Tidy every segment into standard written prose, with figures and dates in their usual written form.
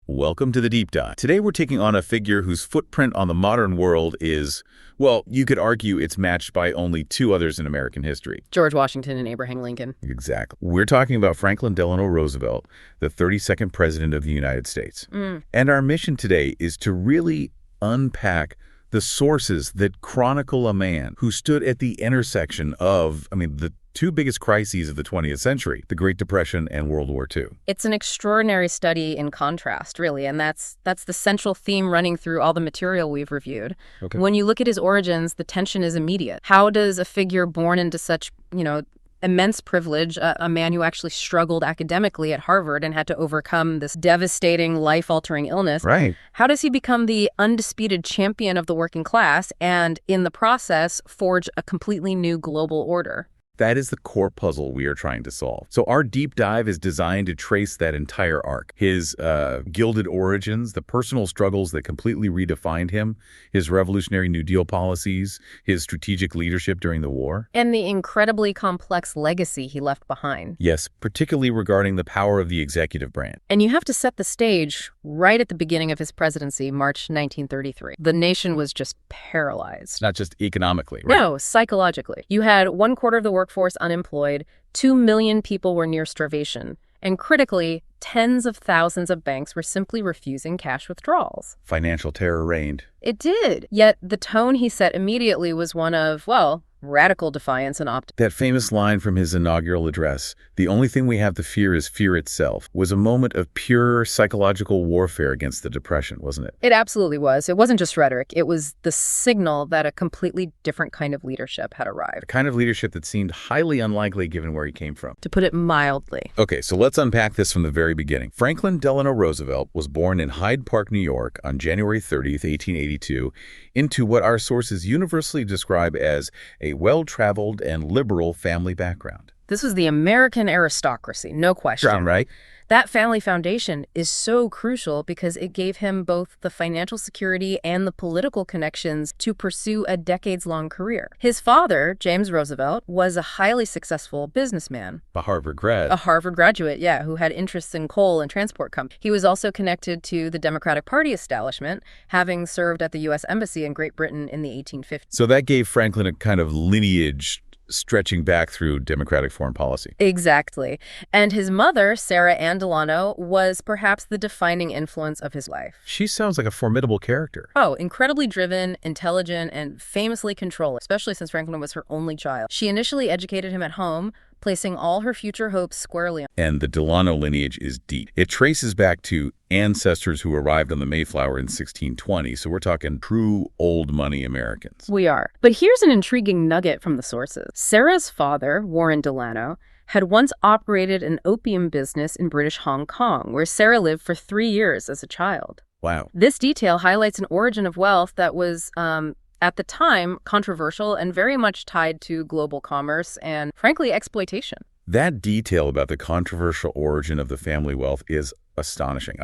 Welcome to the Deep Dive. Today we're taking on a figure whose footprint on the modern world is, well, you could argue it's matched by only two others in American history. George Washington and Abraham Lincoln. Exactly. We're talking about Franklin Delano Roosevelt, the 32nd President of the United States. And our mission today is to really unpack the sources that chronicle a man who stood at the intersection of, the two biggest crises of the 20th century, the Great Depression and World War II. It's an extraordinary study in contrast, really, and that's the central theme running through all the material we've reviewed. Okay. When you look at his origins, the tension is immediate. How does a figure born into such, immense privilege, a man who actually struggled academically at Harvard and had to overcome this devastating, life-altering illness, Right. How does he become the undisputed champion of the working class and, in the process, forge a completely new global order? That is the core puzzle we are trying to solve. So our deep dive is designed to trace that entire arc. His gilded origins, the personal struggles that completely redefined him, his revolutionary New Deal policies, his strategic leadership during the war. And the incredibly complex legacy he left behind. Yes, particularly regarding the power of the executive branch. And you have to set the stage right at the beginning of his presidency, March 1933. The nation was just paralyzed. Not just economically, right? No, psychologically. You had 1/4 of the workforce unemployed, 2 million people were near starvation, and critically, tens of thousands of banks were simply refusing cash withdrawals. Financial terror reigned. It did. Yet the tone he set immediately was one of, radical defiance and optimism. That famous line from his inaugural address, "The only thing we have to fear is fear itself," was a moment of pure psychological warfare against the Depression, wasn't it? It absolutely was. It wasn't just rhetoric. It was the signal that a completely different kind of leadership had arrived. A kind of leadership that seemed highly unlikely given where he came from. To put it mildly. Okay, so let's unpack this from the very beginning. Franklin Delano Roosevelt was born in Hyde Park, New York on January 30th, 1882, into what our sources universally describe as a well-traveled and liberal family background. This was the American aristocracy, no question. John, right? That family foundation is so crucial because it gave him both the financial security and the political connections to pursue a decades-long career. His father, James Roosevelt, was a highly successful businessman. A Harvard grad. A Harvard graduate, yeah, who had interests in coal and transport companies. He was also connected to the Democratic Party establishment, having served at the U.S. Embassy in Great Britain in the 1850s. So that gave Franklin a kind of lineage stretching back through Democratic foreign policy. Exactly. And his mother, Sarah Ann Delano, was perhaps the defining influence of his life. She sounds like a formidable character. Oh, incredibly driven, intelligent, and famously controlling, especially since Franklin was her only child. She initially educated him at home, placing all her future hopes squarely on. And the Delano lineage is deep. It traces back to ancestors who arrived on the Mayflower in 1620, so we're talking true old money Americans. We are. But here's an intriguing nugget from the sources. Sarah's father, Warren Delano, had once operated an opium business in British Hong Kong, where Sarah lived for 3 years as a child. Wow. This detail highlights an origin of wealth that was, at the time, controversial and very much tied to global commerce and, frankly, exploitation. That detail about the controversial origin of the family wealth is astonishing.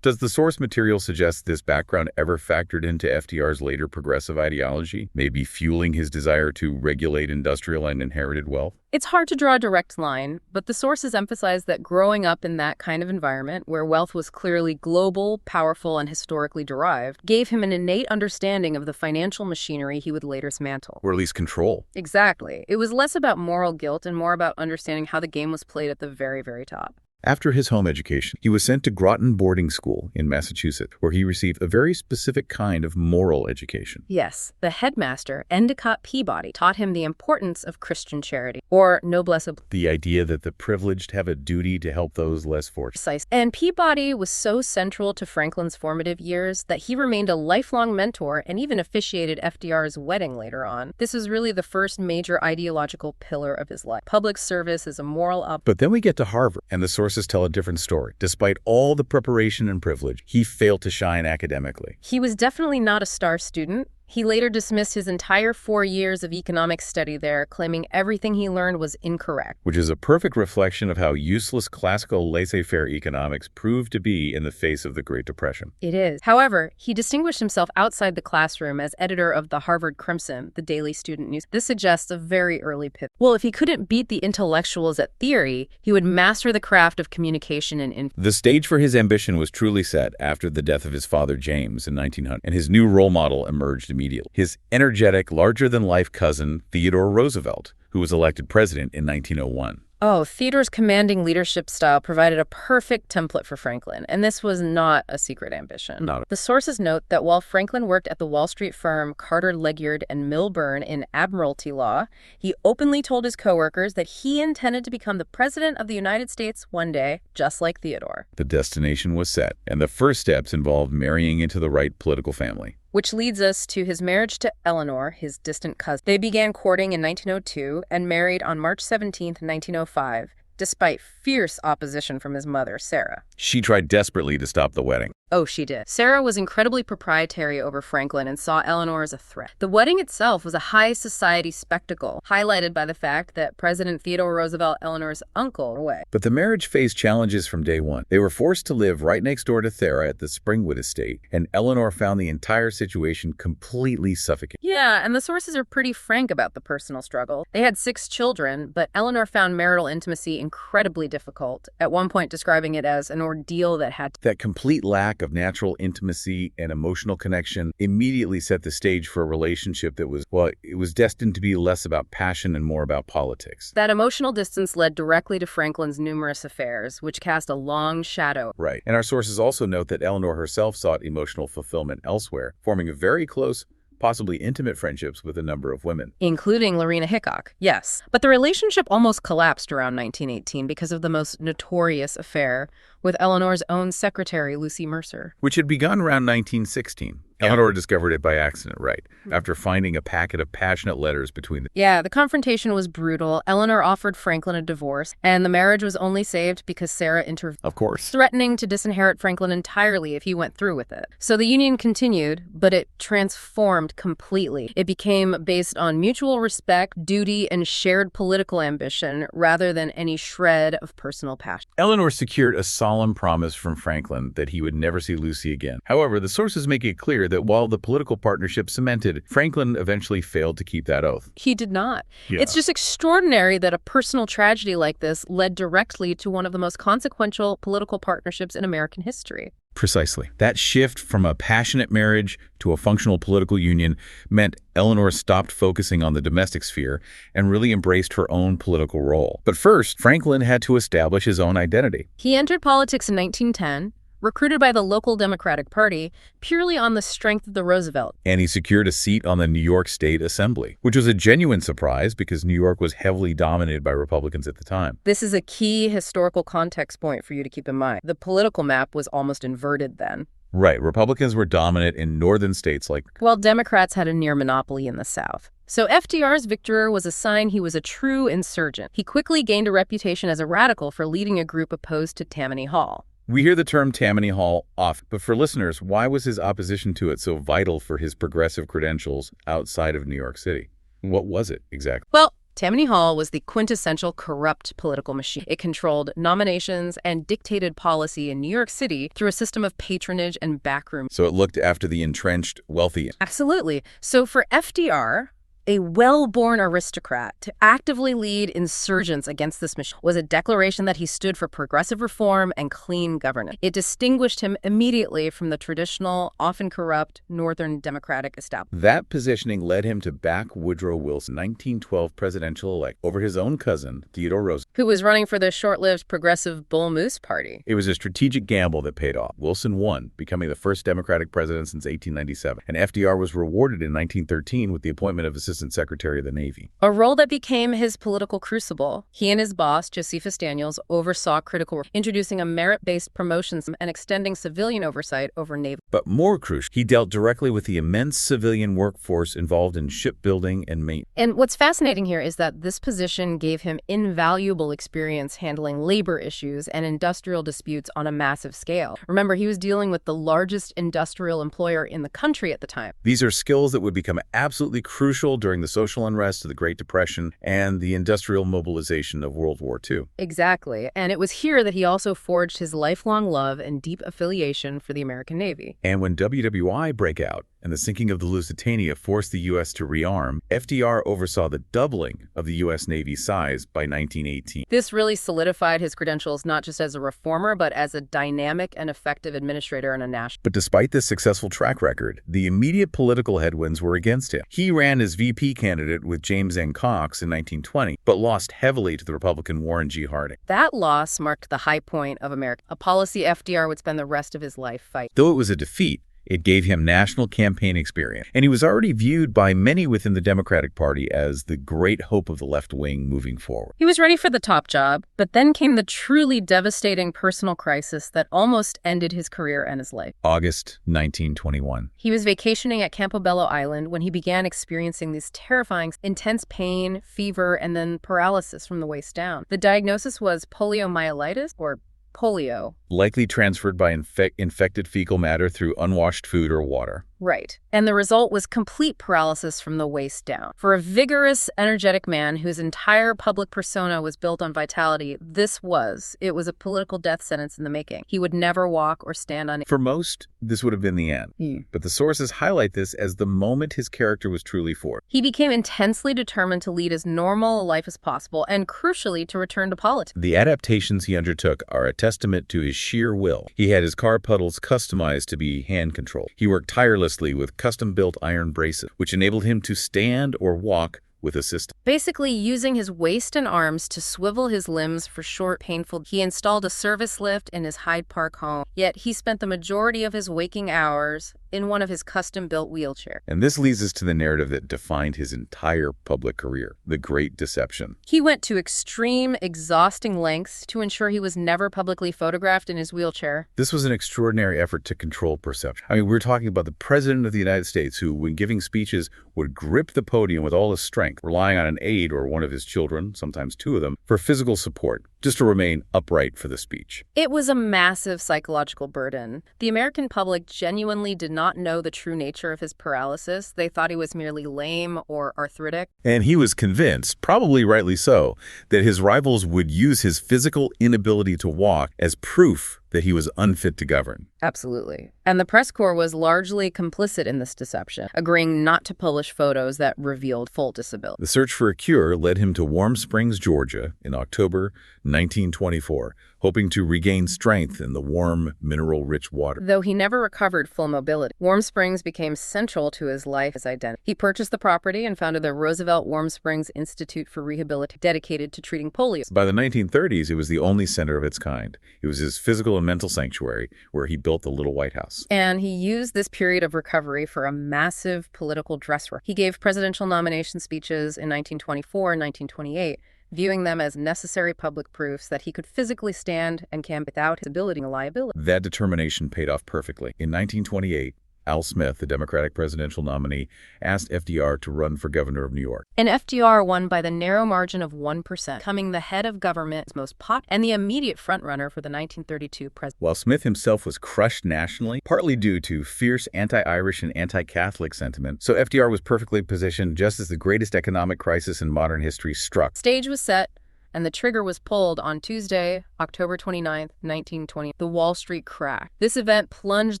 Does the source material suggest this background ever factored into FDR's later progressive ideology, maybe fueling his desire to regulate industrial and inherited wealth? It's hard to draw a direct line, but the sources emphasize that growing up in that kind of environment, where wealth was clearly global, powerful, and historically derived, gave him an innate understanding of the financial machinery he would later dismantle. Or at least control. Exactly. It was less about moral guilt and more about understanding how the game was played at the very, very top. After his home education, he was sent to Groton Boarding School in Massachusetts, where he received a very specific kind of moral education. Yes, the headmaster, Endicott Peabody, taught him the importance of Christian charity, or noblesse oblige. The idea that the privileged have a duty to help those less fortunate. And Peabody was so central to Franklin's formative years that he remained a lifelong mentor and even officiated FDR's wedding later on. This is really the first major ideological pillar of his life. Public service is a moral But then we get to Harvard, and the sources tell a different story. Despite all the preparation and privilege, he failed to shine academically. He was definitely not a star student. He later dismissed his entire 4 years of economics study there, claiming everything he learned was incorrect. Which is a perfect reflection of how useless classical laissez-faire economics proved to be in the face of the Great Depression. It is. However, he distinguished himself outside the classroom as editor of the Harvard Crimson, the daily student news. This suggests a very early pivot. Well, if he couldn't beat the intellectuals at theory, he would master the craft of communication and influence. The stage for his ambition was truly set after the death of his father James in 1900, and his new role model emerged immediately. His energetic, larger-than-life cousin, Theodore Roosevelt, who was elected president in 1901. Oh, Theodore's commanding leadership style provided a perfect template for Franklin, and this was not a secret ambition. The sources note that while Franklin worked at the Wall Street firm Carter, Ledyard and Milburn in admiralty law, he openly told his coworkers that he intended to become the president of the United States one day, just like Theodore. The destination was set, and the first steps involved marrying into the right political family. Which leads us to his marriage to Eleanor, his distant cousin. They began courting in 1902 and married on March 17, 1905, despite fierce opposition from his mother, Sarah. She tried desperately to stop the wedding. Oh, she did. Sarah was incredibly proprietary over Franklin and saw Eleanor as a threat. The wedding itself was a high society spectacle, highlighted by the fact that President Theodore Roosevelt, Eleanor's uncle, away. But the marriage faced challenges from day one. They were forced to live right next door to Thera at the Springwood estate, and Eleanor found the entire situation completely suffocating. Yeah, and the sources are pretty frank about the personal struggle. They had 6 children, but Eleanor found marital intimacy incredibly difficult, at one point describing it as an ordeal that had to... That complete lack of natural intimacy and emotional connection immediately set the stage for a relationship that was, well, it was destined to be less about passion and more about politics. That emotional distance led directly to Franklin's numerous affairs, which cast a long shadow. Right. And our sources also note that Eleanor herself sought emotional fulfillment elsewhere, forming a very close, possibly intimate friendships with a number of women. Including Lorena Hickok, yes. But the relationship almost collapsed around 1918 because of the most notorious affair with Eleanor's own secretary, Lucy Mercer. Which had begun around 1916. Eleanor discovered it by accident, right, after finding a packet of passionate letters between them. Yeah, the confrontation was brutal. Eleanor offered Franklin a divorce, and the marriage was only saved because Sarah intervened. Of course. Threatening to disinherit Franklin entirely if he went through with it. So the union continued, but it transformed completely. It became based on mutual respect, duty, and shared political ambition rather than any shred of personal passion. Eleanor secured a solemn promise from Franklin that he would never see Lucy again. However, the sources make it clear that while the political partnership cemented, Franklin eventually failed to keep that oath. He did not. Yeah. It's just extraordinary that a personal tragedy like this led directly to one of the most consequential political partnerships in American history. Precisely. That shift from a passionate marriage to a functional political union meant Eleanor stopped focusing on the domestic sphere and really embraced her own political role. But first, Franklin had to establish his own identity. He entered politics in 1910, recruited by the local Democratic Party purely on the strength of the Roosevelt. And he secured a seat on the New York State Assembly, which was a genuine surprise because New York was heavily dominated by Republicans at the time. This is a key historical context point for you to keep in mind. The political map was almost inverted then. Right. Republicans were dominant in northern states while Democrats had a near monopoly in the South. So FDR's victory was a sign he was a true insurgent. He quickly gained a reputation as a radical for leading a group opposed to Tammany Hall. We hear the term Tammany Hall often, but for listeners, why was his opposition to it so vital for his progressive credentials outside of New York City? What was it exactly? Well, Tammany Hall was the quintessential corrupt political machine. It controlled nominations and dictated policy in New York City through a system of patronage and backroom. So it looked after the entrenched wealthy. Absolutely. So for FDR, a well-born aristocrat, to actively lead insurgents against this machine was a declaration that he stood for progressive reform and clean governance. It distinguished him immediately from the traditional, often corrupt, Northern Democratic establishment. That positioning led him to back Woodrow Wilson's 1912 presidential elect over his own cousin, Theodore Roosevelt, who was running for the short-lived Progressive Bull Moose Party. It was a strategic gamble that paid off. Wilson won, becoming the first Democratic president since 1897, and FDR was rewarded in 1913 with the appointment of Assistant Assistant Secretary of the Navy. A role that became his political crucible. He and his boss, Josephus Daniels, oversaw critical work, introducing a merit-based promotions and extending civilian oversight over naval. But more crucial, he dealt directly with the immense civilian workforce involved in shipbuilding and maintenance. And what's fascinating here is that this position gave him invaluable experience handling labor issues and industrial disputes on a massive scale. Remember, he was dealing with the largest industrial employer in the country at the time. These are skills that would become absolutely crucial during the social unrest of the Great Depression and the industrial mobilization of World War II. Exactly. And it was here that he also forged his lifelong love and deep affiliation for the American Navy. And when WWI broke out and the sinking of the Lusitania forced the U.S. to rearm, FDR oversaw the doubling of the U.S. Navy's size by 1918. This really solidified his credentials not just as a reformer, but as a dynamic and effective administrator and a national. But despite this successful track record, the immediate political headwinds were against him. He ran as VP candidate with James N. Cox in 1920, but lost heavily to the Republican Warren G. Harding. That loss marked the high point of America, a policy FDR would spend the rest of his life fighting. Though it was a defeat, it gave him national campaign experience, and he was already viewed by many within the Democratic Party as the great hope of the left wing moving forward. He was ready for the top job, but then came the truly devastating personal crisis that almost ended his career and his life. August 1921. He was vacationing at Campobello Island when he began experiencing these terrifying, intense pain, fever, and then paralysis from the waist down. The diagnosis was poliomyelitis, or polio. Likely transferred by infected fecal matter through unwashed food or water. Right. And the result was complete paralysis from the waist down. For a vigorous, energetic man whose entire public persona was built on vitality, it was a political death sentence in the making. He would never walk or stand on it. For most, this would have been the end. But the sources highlight this as the moment his character was truly forged. He became intensely determined to lead as normal a life as possible and, crucially, to return to politics. The adaptations he undertook are a testament to his sheer will. He had his car pedals customized to be hand-controlled. He worked tirelessly with custom-built iron braces, which enabled him to stand or walk with assistance. Basically, using his waist and arms to swivel his limbs for short, painful. He installed a service lift in his Hyde Park home, yet he spent the majority of his waking hours in one of his custom-built wheelchairs. And this leads us to the narrative that defined his entire public career, the Great Deception. He went to extreme, exhausting lengths to ensure he was never publicly photographed in his wheelchair. This was an extraordinary effort to control perception. I mean, we're talking about the President of the United States who, when giving speeches, would grip the podium with all his strength, relying on an aide or one of his children, sometimes two of them, for physical support, just to remain upright for the speech. It was a massive psychological burden. The American public genuinely did not know the true nature of his paralysis. They thought he was merely lame or arthritic. And he was convinced, probably rightly so, that his rivals would use his physical inability to walk as proof that he was unfit to govern. Absolutely. And the press corps was largely complicit in this deception, agreeing not to publish photos that revealed full disability. The search for a cure led him to Warm Springs, Georgia in October 1924, hoping to regain strength in the warm, mineral-rich water. Though he never recovered full mobility, Warm Springs became central to his life as identity. He purchased the property and founded the Roosevelt Warm Springs Institute for Rehabilitation, dedicated to treating polio. By the 1930s, it was the only center of its kind. It was his physical and mental sanctuary where he built the Little White House. And he used this period of recovery for a massive political dress rehearsal. He gave presidential nomination speeches in 1924 and 1928, viewing them as necessary public proofs that he could physically stand and campaign without his ability and liability. That determination paid off perfectly. In 1928, Al Smith, the Democratic presidential nominee, asked FDR to run for governor of New York. And FDR won by the narrow margin of 1%, becoming the head of government's most popular and the immediate frontrunner for the 1932 president. While Smith himself was crushed nationally, partly due to fierce anti-Irish and anti-Catholic sentiment, so FDR was perfectly positioned just as the greatest economic crisis in modern history struck. Stage was set, and the trigger was pulled on Tuesday, October 29, 1920, the Wall Street crash. This event plunged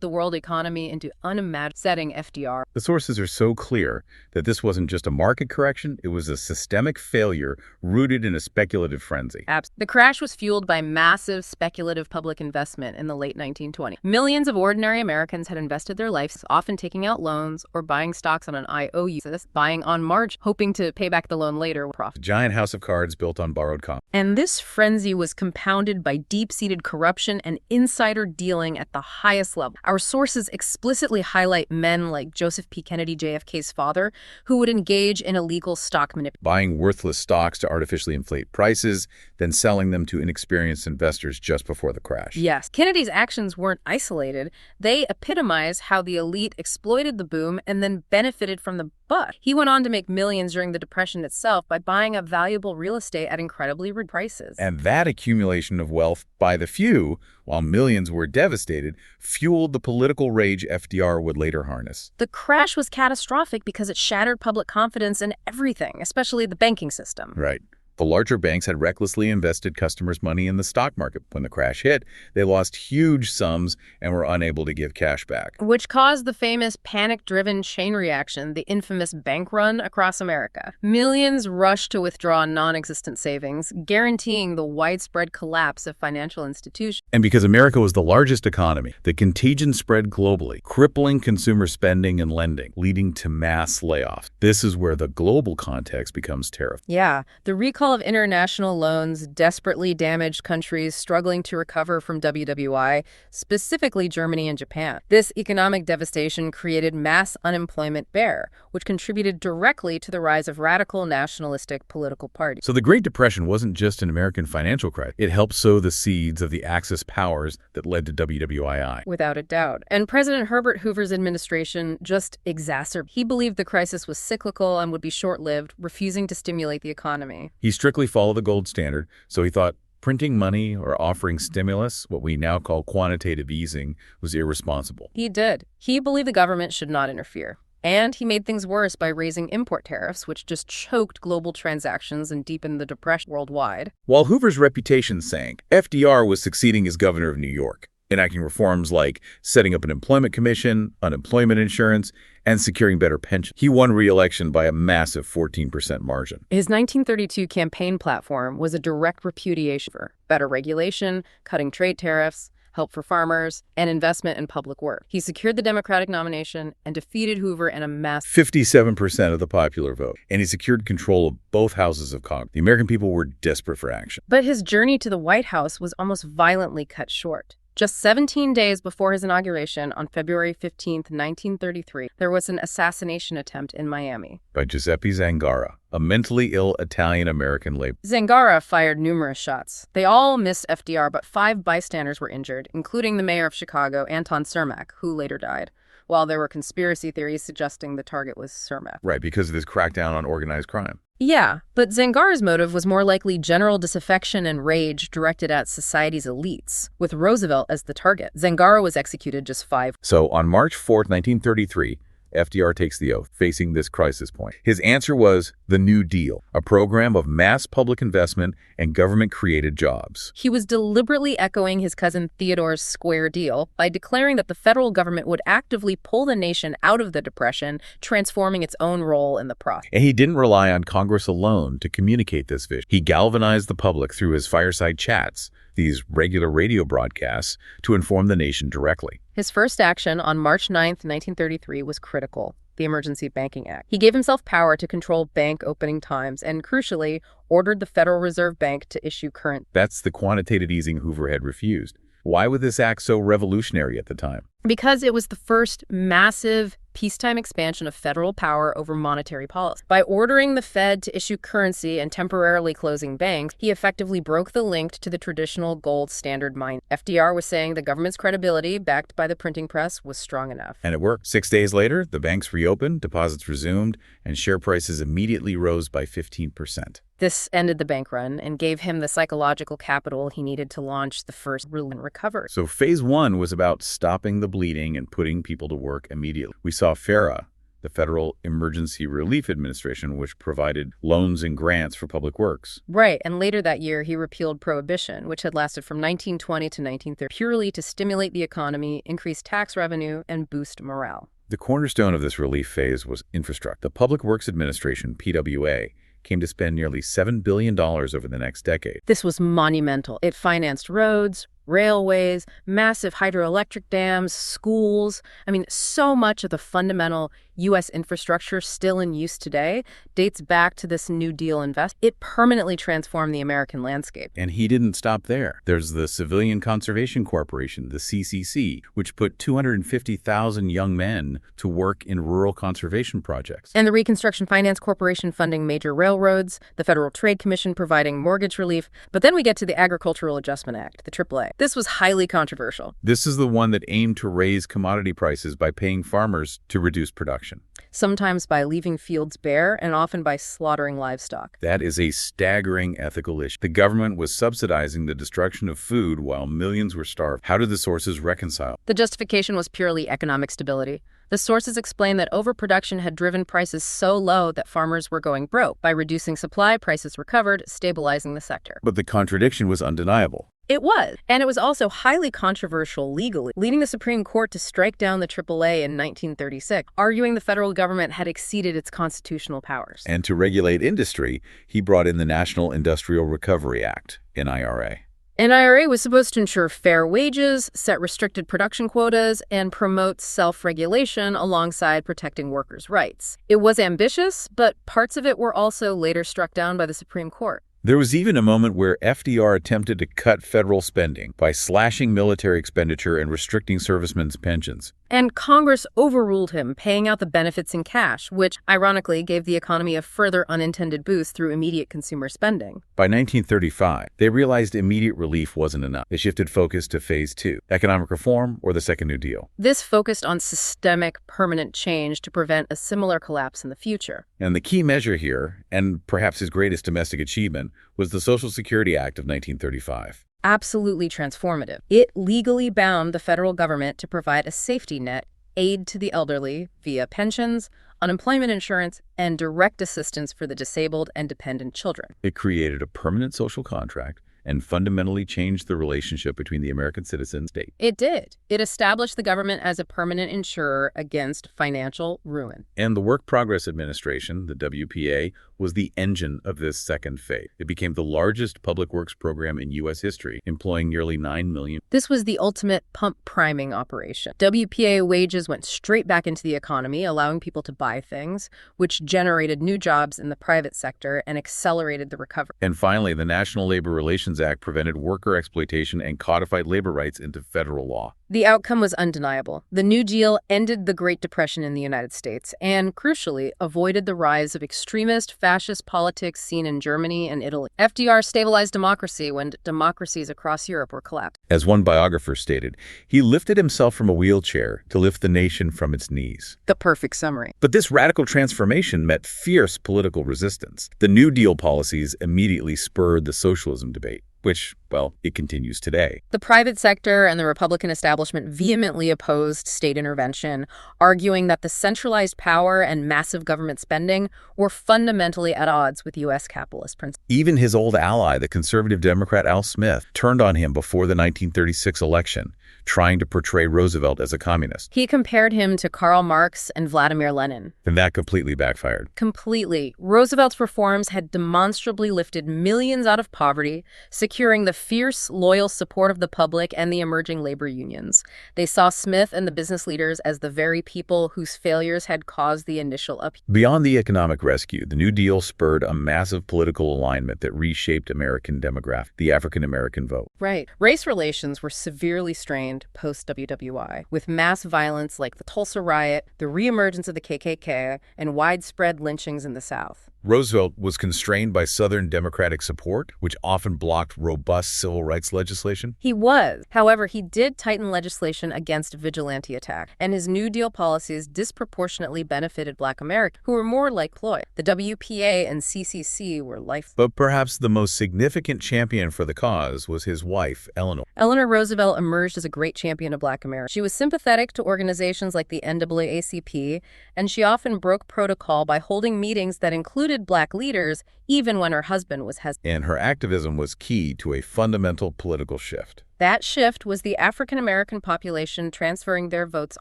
the world economy into unimaginable setting FDR. The sources are so clear that this wasn't just a market correction, it was a systemic failure rooted in a speculative frenzy. The crash was fueled by massive speculative public investment in the late 1920s. Millions of ordinary Americans had invested their lives, often taking out loans or buying stocks on an IOU basis, buying on margin, hoping to pay back the loan later with profit. A giant house of cards built on borrowed outcome. And this frenzy was compounded by deep-seated corruption and insider dealing at the highest level. Our sources explicitly highlight men like Joseph P. Kennedy, JFK's father, who would engage in illegal stock manipulation. Buying worthless stocks to artificially inflate prices, then selling them to inexperienced investors just before the crash. Yes, Kennedy's actions weren't isolated. They epitomize how the elite exploited the boom and then benefited from the bust. He went on to make millions during the Depression itself by buying up valuable real estate at incredibly reduced prices. And that accumulation of wealth by the few, while millions were devastated, fueled the political rage FDR would later harness. The crash was catastrophic because it shattered public confidence in everything, especially the banking system. Right. The larger banks had recklessly invested customers' money in the stock market. When the crash hit, they lost huge sums and were unable to give cash back. Which caused the famous panic-driven chain reaction, the infamous bank run across America. Millions rushed to withdraw non-existent savings, guaranteeing the widespread collapse of financial institutions. And because America was the largest economy, the contagion spread globally, crippling consumer spending and lending, leading to mass layoffs. This is where the global context becomes terrifying. Yeah, the recall of international loans desperately damaged countries struggling to recover from WWI, specifically Germany and Japan. This economic devastation created mass unemployment there, which contributed directly to the rise of radical nationalistic political parties. So the Great Depression wasn't just an American financial crisis. It helped sow the seeds of the Axis powers that led to WWII. Without a doubt. And President Herbert Hoover's administration just exacerbated. He believed the crisis was cyclical and would be short-lived, refusing to stimulate the economy. He strictly followed the gold standard, so he thought printing money or offering stimulus, what we now call quantitative easing, was irresponsible. He did. He believed the government should not interfere. And he made things worse by raising import tariffs, which just choked global transactions and deepened the depression worldwide. While Hoover's reputation sank, FDR was succeeding as governor of New York, enacting reforms like setting up an employment commission, unemployment insurance, and securing better pensions. He won re-election by a massive 14% margin. His 1932 campaign platform was a direct repudiation for better regulation, cutting trade tariffs, help for farmers, and investment in public work. He secured the Democratic nomination and defeated Hoover in a massive 57% of the popular vote, and he secured control of both houses of Congress. The American people were desperate for action. But his journey to the White House was almost violently cut short. Just 17 days before his inauguration on February 15, 1933, there was an assassination attempt in Miami. By Giuseppe Zangara, a mentally ill Italian-American labor. Zangara fired numerous shots. They all missed FDR, but 5 bystanders were injured, including the mayor of Chicago, Anton Cermak, who later died, while there were conspiracy theories suggesting the target was Cermak. Right, because of this crackdown on organized crime. Yeah, but Zangara's motive was more likely general disaffection and rage directed at society's elites, with Roosevelt as the target. Zangara was executed just 5. So on March 4, 1933, FDR takes the oath, facing this crisis point. His answer was the New Deal, a program of mass public investment and government-created jobs. He was deliberately echoing his cousin Theodore's Square Deal by declaring that the federal government would actively pull the nation out of the Depression, transforming its own role in the process. And he didn't rely on Congress alone to communicate this vision. He galvanized the public through his fireside chats, these regular radio broadcasts, to inform the nation directly. His first action on March 9, 1933 was critical, the Emergency Banking Act. He gave himself power to control bank opening times and, crucially, ordered the Federal Reserve Bank to issue current. That's the quantitative easing Hoover had refused. Why was this act so revolutionary at the time? Because it was the first massive peacetime expansion of federal power over monetary policy. By ordering the Fed to issue currency and temporarily closing banks, he effectively broke the link to the traditional gold standard mind. FDR was saying the government's credibility, backed by the printing press, was strong enough. And it worked. 6 days later, the banks reopened, deposits resumed, and share prices immediately rose by 15%. This ended the bank run and gave him the psychological capital he needed to launch the first recovery. So phase 1 was about stopping the bleeding and putting people to work immediately. We saw FERA, the Federal Emergency Relief Administration, which provided loans and grants for public works. Right, and later that year, he repealed Prohibition, which had lasted from 1920 to 1930, purely to stimulate the economy, increase tax revenue, and boost morale. The cornerstone of this relief phase was infrastructure. The Public Works Administration, PWA, came to spend nearly $7 billion over the next decade. This was monumental. It financed roads, Railways, massive hydroelectric dams, schools. I mean, so much of the fundamental U.S. infrastructure still in use today dates back to this New Deal investment. It permanently transformed the American landscape. And he didn't stop there. There's the Civilian Conservation Corporation, the CCC, which put 250,000 young men to work in rural conservation projects. And the Reconstruction Finance Corporation funding major railroads, the Federal Trade Commission providing mortgage relief. But then we get to the Agricultural Adjustment Act, the AAA. This was highly controversial. This is the one that aimed to raise commodity prices by paying farmers to reduce production. Sometimes by leaving fields bare and often by slaughtering livestock. That is a staggering ethical issue. The government was subsidizing the destruction of food while millions were starved. How did the sources reconcile? The justification was purely economic stability. The sources explain that overproduction had driven prices so low that farmers were going broke. By reducing supply, prices recovered, stabilizing the sector. But the contradiction was undeniable. It was. And it was also highly controversial legally, leading the Supreme Court to strike down the AAA in 1936, arguing the federal government had exceeded its constitutional powers. And to regulate industry, he brought in the National Industrial Recovery Act, NIRA. NIRA was supposed to ensure fair wages, set restricted production quotas, and promote self-regulation alongside protecting workers' rights. It was ambitious, but parts of it were also later struck down by the Supreme Court. There was even a moment where FDR attempted to cut federal spending by slashing military expenditure and restricting servicemen's pensions. And Congress overruled him, paying out the benefits in cash, which, ironically, gave the economy a further unintended boost through immediate consumer spending. By 1935, they realized immediate relief wasn't enough. They shifted focus to Phase 2, economic reform or the Second New Deal. This focused on systemic, permanent change to prevent a similar collapse in the future. And the key measure here, and perhaps his greatest domestic achievement, was the Social Security Act of 1935. Absolutely transformative. It legally bound the federal government to provide a safety net, aid to the elderly via pensions, unemployment insurance, and direct assistance for the disabled and dependent children. It created a permanent social contract and fundamentally changed the relationship between the American citizen and state. It did. It established the government as a permanent insurer against financial ruin. And the Work Progress Administration, the WPA, was the engine of this second phase. It became the largest public works program in U.S. history, employing nearly 9 million. This was the ultimate pump priming operation. WPA wages went straight back into the economy, allowing people to buy things, which generated new jobs in the private sector and accelerated the recovery. And finally, the National Labor Relations Act prevented worker exploitation and codified labor rights into federal law. The outcome was undeniable. The New Deal ended the Great Depression in the United States and, crucially, avoided the rise of extremist fascist politics seen in Germany and Italy. FDR stabilized democracy when democracies across Europe were collapsed. As one biographer stated, he lifted himself from a wheelchair to lift the nation from its knees. The perfect summary. But this radical transformation met fierce political resistance. The New Deal policies immediately spurred the socialism debate, which, well, it continues today. The private sector and the Republican establishment vehemently opposed state intervention, arguing that the centralized power and massive government spending were fundamentally at odds with U.S. capitalist principles. Even his old ally, the conservative Democrat Al Smith, turned on him before the 1936 election, trying to portray Roosevelt as a communist. He compared him to Karl Marx and Vladimir Lenin. And that completely backfired. Completely. Roosevelt's reforms had demonstrably lifted millions out of poverty, securing the fierce, loyal support of the public and the emerging labor unions. They saw Smith and the business leaders as the very people whose failures had caused the initial upheaval. Beyond the economic rescue, the New Deal spurred a massive political alignment that reshaped American demographics, the African-American vote. Right. Race relations were severely strained post-WWI, with mass violence like the Tulsa riot, the reemergence of the KKK, and widespread lynchings in the South. Roosevelt was constrained by Southern Democratic support, which often blocked robust civil rights legislation. He was. However, he did tighten legislation against vigilante attack, and his New Deal policies disproportionately benefited Black Americans, who were more like Floyd. The WPA and CCC were life. But perhaps the most significant champion for the cause was his wife, Eleanor. Eleanor Roosevelt emerged as a great champion of Black America. She was sympathetic to organizations like the NAACP, and she often broke protocol by holding meetings that included Black leaders, even when her husband was hesitant. And her activism was key to a fundamental political shift. That shift was the African-American population transferring their votes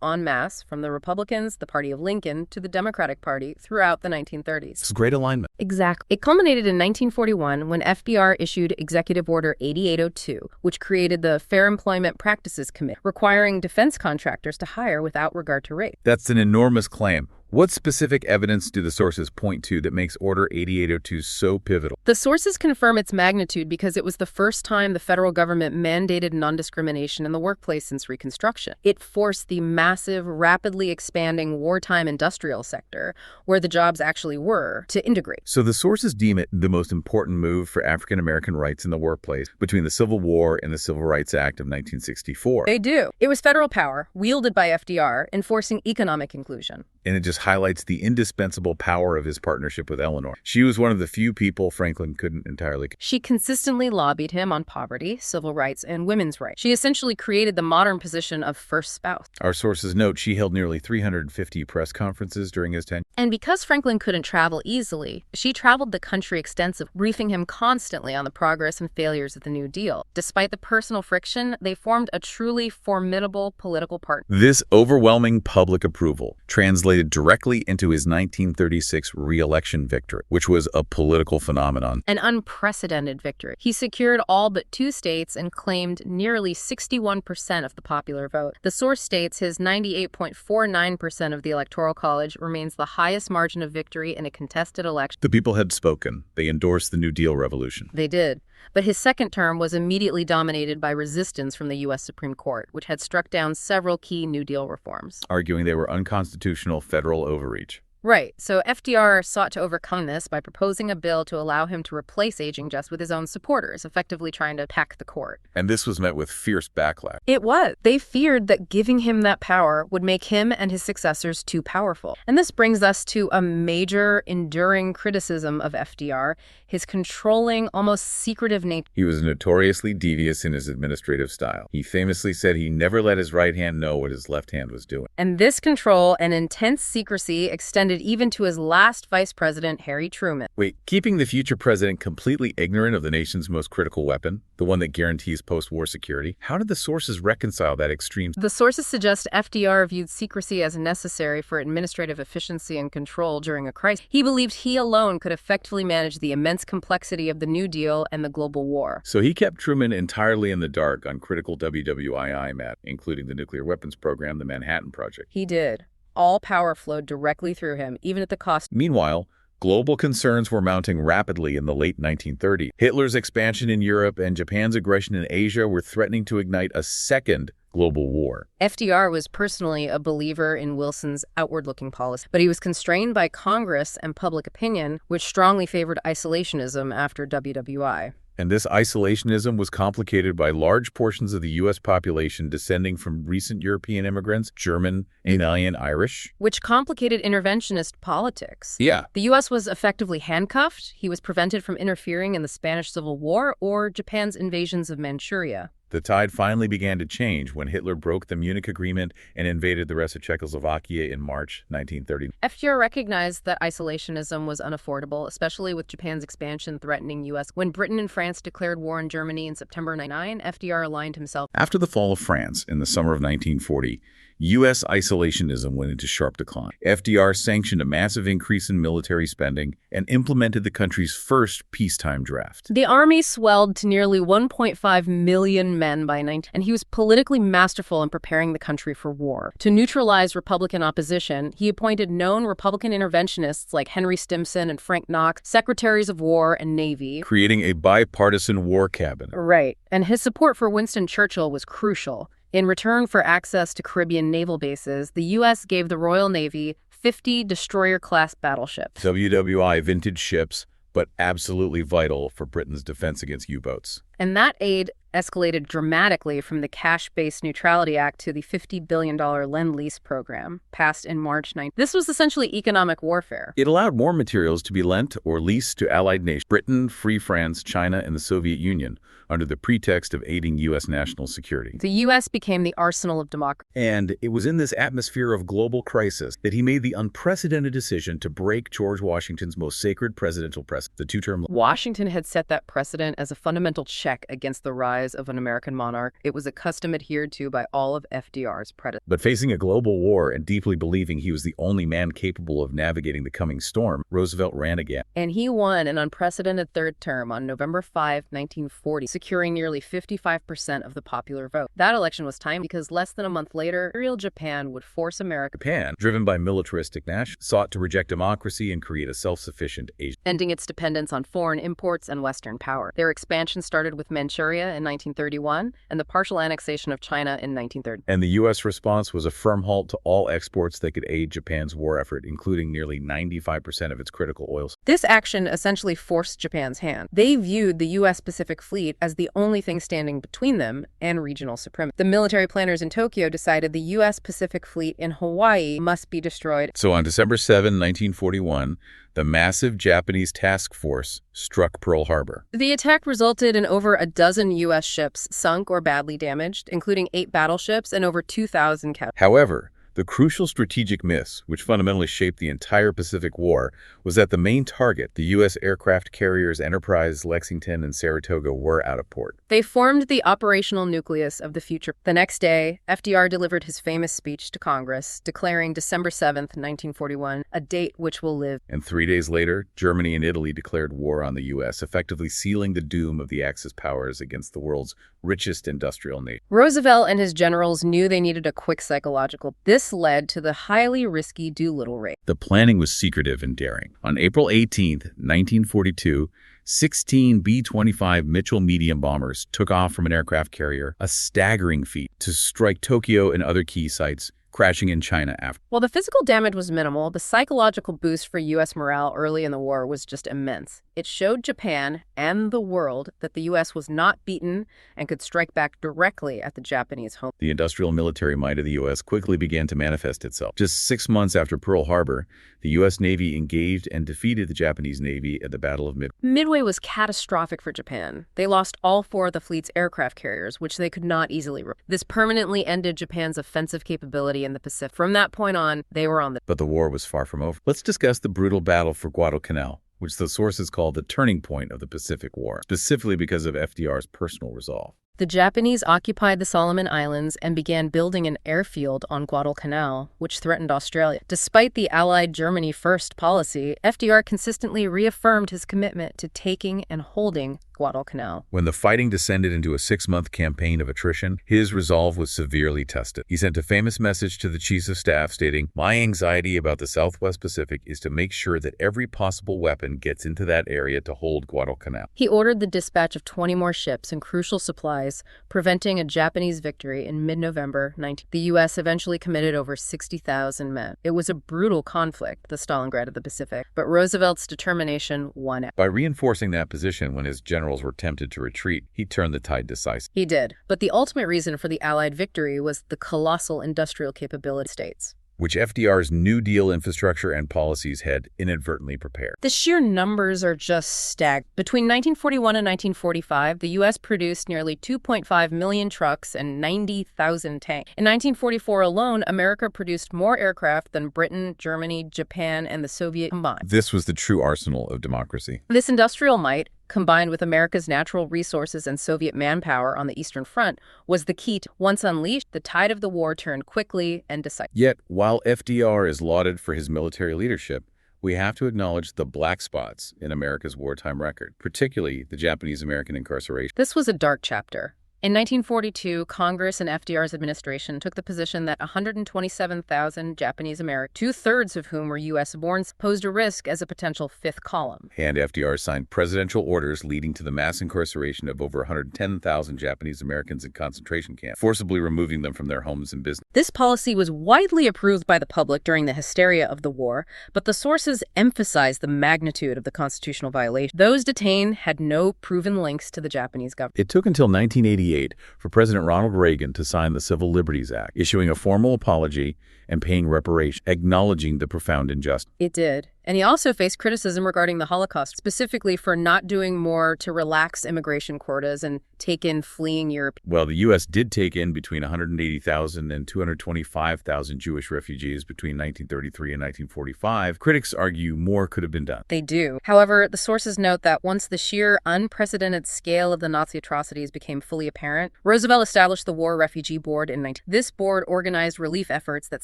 en masse from the Republicans, the Party of Lincoln, to the Democratic Party throughout the 1930s. It's great alignment. Exactly. It culminated in 1941 when FDR issued Executive Order 8802, which created the Fair Employment Practices Committee, requiring defense contractors to hire without regard to race. That's an enormous claim. What specific evidence do the sources point to that makes Order 8802 so pivotal? The sources confirm its magnitude because it was the first time the federal government mandated non-discrimination in the workplace since Reconstruction. It forced the massive, rapidly expanding wartime industrial sector, where the jobs actually were, to integrate. So the sources deem it the most important move for African American rights in the workplace between the Civil War and the Civil Rights Act of 1964. They do. It was federal power, wielded by FDR, enforcing economic inclusion. And it just highlights the indispensable power of his partnership with Eleanor. She was one of the few people Franklin couldn't entirely. She consistently lobbied him on poverty, civil rights, and women's rights. She essentially created the modern position of first spouse. Our sources note she held nearly 350 press conferences during his tenure. And because Franklin couldn't travel easily, she traveled the country extensively, briefing him constantly on the progress and failures of the New Deal. Despite the personal friction, they formed a truly formidable political partnership. This overwhelming public approval translated directly into his 1936 re-election victory, which was a political phenomenon. An unprecedented victory. He secured all but 2 states and claimed nearly 61% of the popular vote. The source states his 98.49% of the Electoral College remains the highest margin of victory in a contested election. The people had spoken. They endorsed the New Deal revolution. They did. But his second term was immediately dominated by resistance from the U.S. Supreme Court, which had struck down several key New Deal reforms, arguing they were unconstitutional federal overreach. Right, so FDR sought to overcome this by proposing a bill to allow him to replace aging just with his own supporters, effectively trying to pack the court. And this was met with fierce backlash. It was. They feared that giving him that power would make him and his successors too powerful. And this brings us to a major, enduring criticism of FDR, his controlling, almost secretive nature. He was notoriously devious in his administrative style. He famously said he never let his right hand know what his left hand was doing. And this control and intense secrecy extended even to his last vice president, Harry Truman. Wait, keeping the future president completely ignorant of the nation's most critical weapon, the one that guarantees post-war security? How did the sources reconcile that extreme? The sources suggest FDR viewed secrecy as necessary for administrative efficiency and control during a crisis. He believed he alone could effectively manage the immense complexity of the New Deal and the global war. So he kept Truman entirely in the dark on critical WWII matters, including the nuclear weapons program, the Manhattan Project. He did. All power flowed directly through him, even at the cost. Meanwhile, global concerns were mounting rapidly in the late 1930s. Hitler's expansion in Europe and Japan's aggression in Asia were threatening to ignite a second global war. FDR was personally a believer in Wilson's outward-looking policy, but he was constrained by Congress and public opinion, which strongly favored isolationism after WWI. And this isolationism was complicated by large portions of the U.S. population descending from recent European immigrants, German, Italian, Irish. Which complicated interventionist politics. Yeah. The U.S. was effectively handcuffed. He was prevented from interfering in the Spanish Civil War or Japan's invasions of Manchuria. The tide finally began to change when Hitler broke the Munich Agreement and invaded the rest of Czechoslovakia in March 1930. FDR recognized that isolationism was unaffordable, especially with Japan's expansion threatening U.S. When Britain and France declared war on Germany in September 1999, FDR aligned himself. After the fall of France in the summer of 1940, U.S. isolationism went into sharp decline. FDR sanctioned a massive increase in military spending and implemented the country's first peacetime draft. The army swelled to nearly 1.5 million men by 19, and he was politically masterful in preparing the country for war. To neutralize Republican opposition, he appointed known Republican interventionists like Henry Stimson and Frank Knox, secretaries of war and navy, creating a bipartisan war cabinet. Right, and his support for Winston Churchill was crucial. In return for access to Caribbean naval bases, the U.S. gave the Royal Navy 50 destroyer-class battleships. WWI vintage ships, but absolutely vital for Britain's defense against U-boats. And that aid escalated dramatically from the Cash-Based Neutrality Act to the $50 billion Lend-Lease program, passed in March 9th. This was essentially economic warfare. It allowed more materials to be lent or leased to allied nations. Britain, Free France, China, and the Soviet Union under the pretext of aiding U.S. national security. The U.S. became the arsenal of democracy. And it was in this atmosphere of global crisis that he made the unprecedented decision to break George Washington's most sacred presidential precedent, the two-term. Washington had set that precedent as a fundamental check against the rise of an American monarch. It was a custom adhered to by all of FDR's predecessors. But facing a global war and deeply believing he was the only man capable of navigating the coming storm, Roosevelt ran again. And he won an unprecedented third term on November 5, 1940, securing nearly 55% of the popular vote. That election was timed because less than a month later, Imperial Japan would force America. Japan, driven by militaristic nationalism, sought to reject democracy and create a self-sufficient Asia, ending its dependence on foreign imports and Western power. Their expansion started with Manchuria in 1931 and the partial annexation of China in 1930. And the U.S. response was a firm halt to all exports that could aid Japan's war effort, including nearly 95% of its critical oils. This action essentially forced Japan's hand. They viewed the U.S. Pacific Fleet as the only thing standing between them and regional supremacy. The military planners in Tokyo decided the U.S. Pacific Fleet in Hawaii must be destroyed. So on December 7, 1941, the massive Japanese task force struck Pearl Harbor. The attack resulted in over a dozen U.S. ships sunk or badly damaged, including 8 battleships and over 2,000 captured. However, the crucial strategic miss, which fundamentally shaped the entire Pacific War, was that the main target, the U.S. aircraft carriers Enterprise, Lexington, and Saratoga, were out of port. They formed the operational nucleus of the future. The next day, FDR delivered his famous speech to Congress, declaring December 7th, 1941, a date which will live. And 3 days later, Germany and Italy declared war on the U.S., effectively sealing the doom of the Axis powers against the world's richest industrial nation. Roosevelt and his generals knew they needed a quick psychological. This led to the highly risky Doolittle raid. The planning was secretive and daring. On April 18, 1942, 16 B-25 Mitchell medium bombers took off from an aircraft carrier, a staggering feat, to strike Tokyo and other key sites, crashing in China after. While the physical damage was minimal, the psychological boost for U.S. morale early in the war was just immense. It showed Japan and the world that the U.S. was not beaten and could strike back directly at the Japanese home. The industrial military might of the U.S. quickly began to manifest itself. Just 6 months after Pearl Harbor, the U.S. Navy engaged and defeated the Japanese Navy at the Battle of Midway. Midway was catastrophic for Japan. They lost all 4 of the fleet's aircraft carriers, which they could not easily replace. This permanently ended Japan's offensive capability in the Pacific. From that point on, they were on the... But the war was far from over. Let's discuss the brutal battle for Guadalcanal, which the sources call the turning point of the Pacific War, specifically because of FDR's personal resolve. The Japanese occupied the Solomon Islands and began building an airfield on Guadalcanal, which threatened Australia. Despite the Allied Germany First policy, FDR consistently reaffirmed his commitment to taking and holding Guadalcanal. When the fighting descended into a 6-month campaign of attrition, his resolve was severely tested. He sent a famous message to the chiefs of staff stating, "My anxiety about the Southwest Pacific is to make sure that every possible weapon gets into that area to hold Guadalcanal." He ordered the dispatch of 20 more ships and crucial supplies, preventing a Japanese victory in mid-November 19. The U.S. eventually committed over 60,000 men. It was a brutal conflict, the Stalingrad of the Pacific, but Roosevelt's determination won out. By reinforcing that position when his generals were tempted to retreat, he turned the tide decisive. He did, but the ultimate reason for the Allied victory was the colossal industrial capability of the states, which FDR's New Deal infrastructure and policies had inadvertently prepared. The sheer numbers are just staggering. Between 1941 and 1945, the U.S. produced nearly 2.5 million trucks and 90,000 tanks. In 1944 alone, America produced more aircraft than Britain, Germany, Japan, and the Soviet combined. This was the true arsenal of democracy. This industrial might, combined with America's natural resources and Soviet manpower on the Eastern Front, was the key to, once unleashed, the tide of the war turned quickly and decisively. Yet, while FDR is lauded for his military leadership, we have to acknowledge the black spots in America's wartime record, particularly the Japanese-American incarceration. This was a dark chapter. In 1942, Congress and FDR's administration took the position that 127,000 Japanese Americans, 2/3 of whom were U.S.-born, posed a risk as a potential fifth column. And FDR signed presidential orders leading to the mass incarceration of over 110,000 Japanese Americans in concentration camps, forcibly removing them from their homes and business. This policy was widely approved by the public during the hysteria of the war, but the sources emphasized the magnitude of the constitutional violation. Those detained had no proven links to the Japanese government. It took until 1988 for President Ronald Reagan to sign the Civil Liberties Act, issuing a formal apology and paying reparations, acknowledging the profound injustice. It did. And he also faced criticism regarding the Holocaust, specifically for not doing more to relax immigration quotas and take in fleeing Europe. Well, the U.S. did take in between 180,000 and 225,000 Jewish refugees between 1933 and 1945. Critics argue more could have been done. They do. However, the sources note that once the sheer unprecedented scale of the Nazi atrocities became fully apparent, Roosevelt established the War Refugee Board in 19... This board organized relief efforts that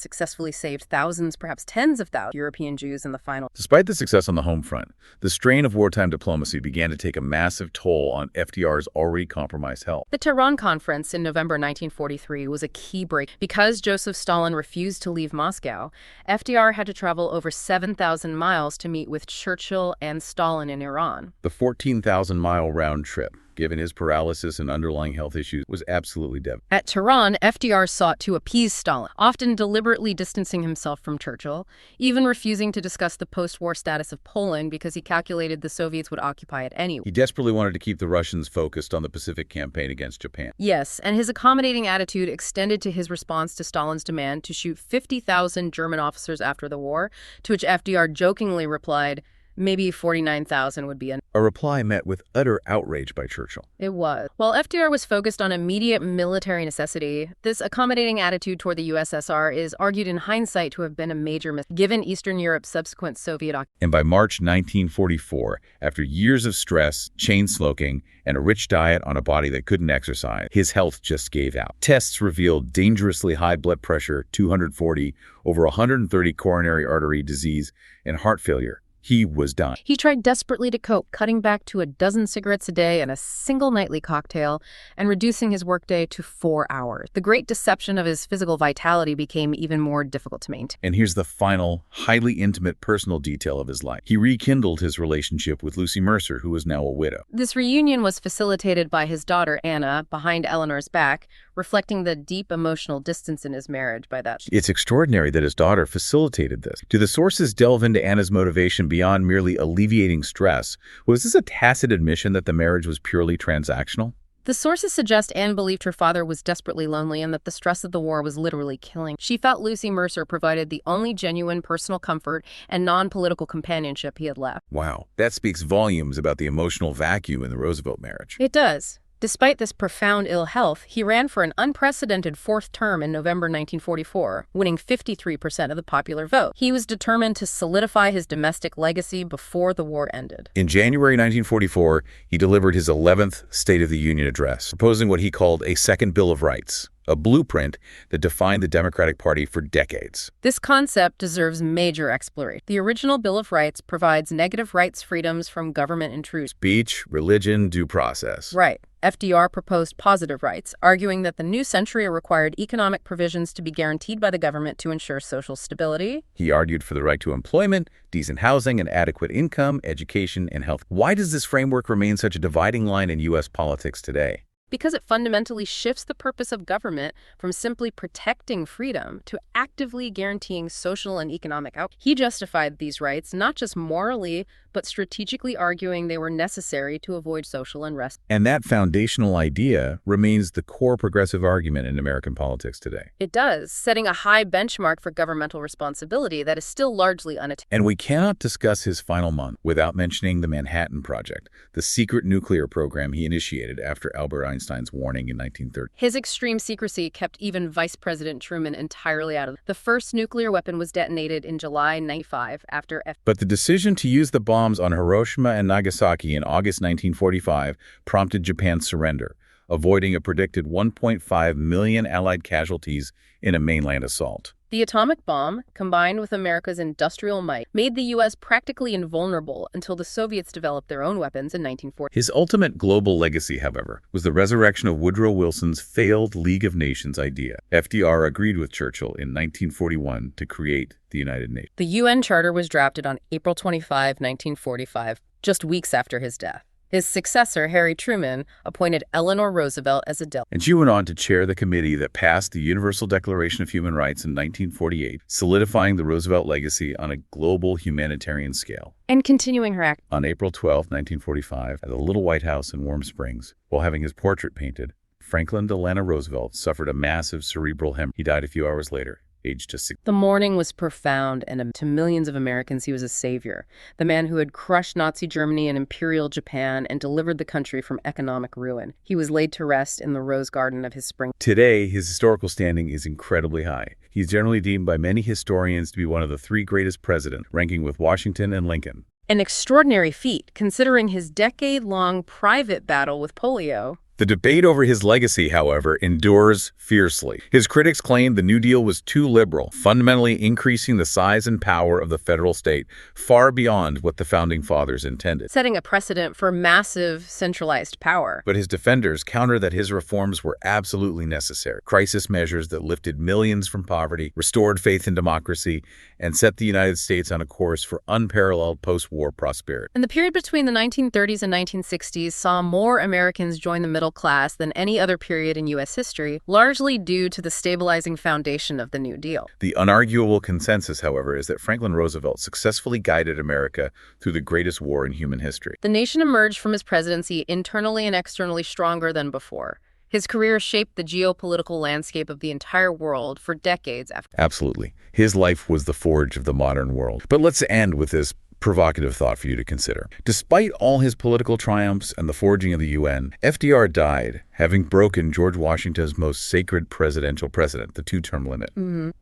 successfully saved thousands, perhaps tens of thousands, of European Jews in the final. Despite the success on the home front, the strain of wartime diplomacy began to take a massive toll on FDR's already compromised health. The Tehran Conference in November 1943 was a key break. Because Joseph Stalin refused to leave Moscow, FDR had to travel over 7,000 miles to meet with Churchill and Stalin in Iran. The 14,000-mile round trip, given his paralysis and underlying health issues, was absolutely devastating. At Tehran, FDR sought to appease Stalin, often deliberately distancing himself from Churchill, even refusing to discuss the post-war status of Poland because he calculated the Soviets would occupy it anyway. He desperately wanted to keep the Russians focused on the Pacific campaign against Japan. Yes, and his accommodating attitude extended to his response to Stalin's demand to shoot 50,000 German officers after the war, to which FDR jokingly replied, maybe 49,000 would be enough. A reply met with utter outrage by Churchill. It was. While FDR was focused on immediate military necessity, this accommodating attitude toward the USSR is argued in hindsight to have been a major mistake, given Eastern Europe's subsequent Soviet occupation. And by March 1944, after years of stress, chain smoking, and a rich diet on a body that couldn't exercise, his health just gave out. Tests revealed dangerously high blood pressure, 240, over 130 coronary artery disease, and heart failure. He was done. He tried desperately to cope, cutting back to a dozen cigarettes a day and a single nightly cocktail, and reducing his workday to 4 hours. The great deception of his physical vitality became even more difficult to maintain. And here's the final, highly intimate personal detail of his life. He rekindled his relationship with Lucy Mercer, who was now a widow. This reunion was facilitated by his daughter, Anna, behind Eleanor's back, reflecting the deep emotional distance in his marriage by that. It's extraordinary that his daughter facilitated this. Do the sources delve into Anna's motivation beyond merely alleviating stress? Was this a tacit admission that the marriage was purely transactional? The sources suggest Anne believed her father was desperately lonely and that the stress of the war was literally killing. She felt Lucy Mercer provided the only genuine personal comfort and non-political companionship he had left. Wow, that speaks volumes about the emotional vacuum in the Roosevelt marriage. It does. Despite this profound ill health, he ran for an unprecedented fourth term in November 1944, winning 53% of the popular vote. He was determined to solidify his domestic legacy before the war ended. In January 1944, he delivered his 11th State of the Union address, proposing what he called a second Bill of Rights, a blueprint that defined the Democratic Party for decades. This concept deserves major exploration. The original Bill of Rights provides negative rights freedoms from government intrusion. Speech, religion, due process. Right. FDR proposed positive rights, arguing that the new century required economic provisions to be guaranteed by the government to ensure social stability. He argued for the right to employment, decent housing, and adequate income, education, and health. Why does this framework remain such a dividing line in U.S. politics today? Because it fundamentally shifts the purpose of government from simply protecting freedom to actively guaranteeing social and economic outcomes. He justified these rights not just morally, but strategically arguing they were necessary to avoid social unrest. And that foundational idea remains the core progressive argument in American politics today. It does, setting a high benchmark for governmental responsibility that is still largely unattained. And we cannot discuss his final month without mentioning the Manhattan Project, the secret nuclear program he initiated after Albert Einstein's warning in 1930. His extreme secrecy kept even Vice President Truman entirely out of it. The first nuclear weapon was detonated in July 1995 after But the decision to use the bombs on Hiroshima and Nagasaki in August 1945 prompted Japan's surrender, avoiding a predicted 1.5 million Allied casualties in a mainland assault. The atomic bomb, combined with America's industrial might, made the U.S. practically invulnerable until the Soviets developed their own weapons in 1940. His ultimate global legacy, however, was the resurrection of Woodrow Wilson's failed League of Nations idea. FDR agreed with Churchill in 1941 to create the United Nations. The UN Charter was drafted on April 25, 1945, just weeks after his death. His successor, Harry Truman, appointed Eleanor Roosevelt as a delegate. And she went on to chair the committee that passed the Universal Declaration of Human Rights in 1948, solidifying the Roosevelt legacy on a global humanitarian scale. And continuing her act. On April 12, 1945, at the Little White House in Warm Springs, while having his portrait painted, Franklin Delano Roosevelt suffered a massive cerebral hemorrhage. He died a few hours later, aged just 6. The mourning was profound, and to millions of Americans, he was a savior. The man who had crushed Nazi Germany and Imperial Japan and delivered the country from economic ruin. He was laid to rest in the rose garden of his spring. Today, his historical standing is incredibly high. He's generally deemed by many historians to be one of the 3 greatest presidents, ranking with Washington and Lincoln. An extraordinary feat, considering his decade-long private battle with polio. The debate over his legacy, however, endures fiercely. His critics claim the New Deal was too liberal, fundamentally increasing the size and power of the federal state far beyond what the Founding Fathers intended. Setting a precedent for massive centralized power. But his defenders counter that his reforms were absolutely necessary. Crisis measures that lifted millions from poverty, restored faith in democracy, and set the United States on a course for unparalleled post-war prosperity. And the period between the 1930s and 1960s saw more Americans join the middle class than any other period in U.S. history, largely due to the stabilizing foundation of the New Deal. The unarguable consensus, however, is that Franklin Roosevelt successfully guided America through the greatest war in human history. The nation emerged from his presidency internally and externally stronger than before. His career shaped the geopolitical landscape of the entire world for decades after. Absolutely. His life was the forge of the modern world. But let's end with this provocative thought for you to consider. Despite all his political triumphs and the forging of the UN, FDR died, having broken George Washington's most sacred presidential precedent, the 2-term limit.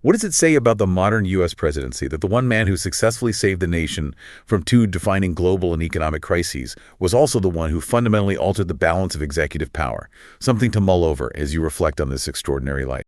What does it say about the modern U.S. presidency that the one man who successfully saved the nation from 2 defining global and economic crises was also the one who fundamentally altered the balance of executive power? Something to mull over as you reflect on this extraordinary life.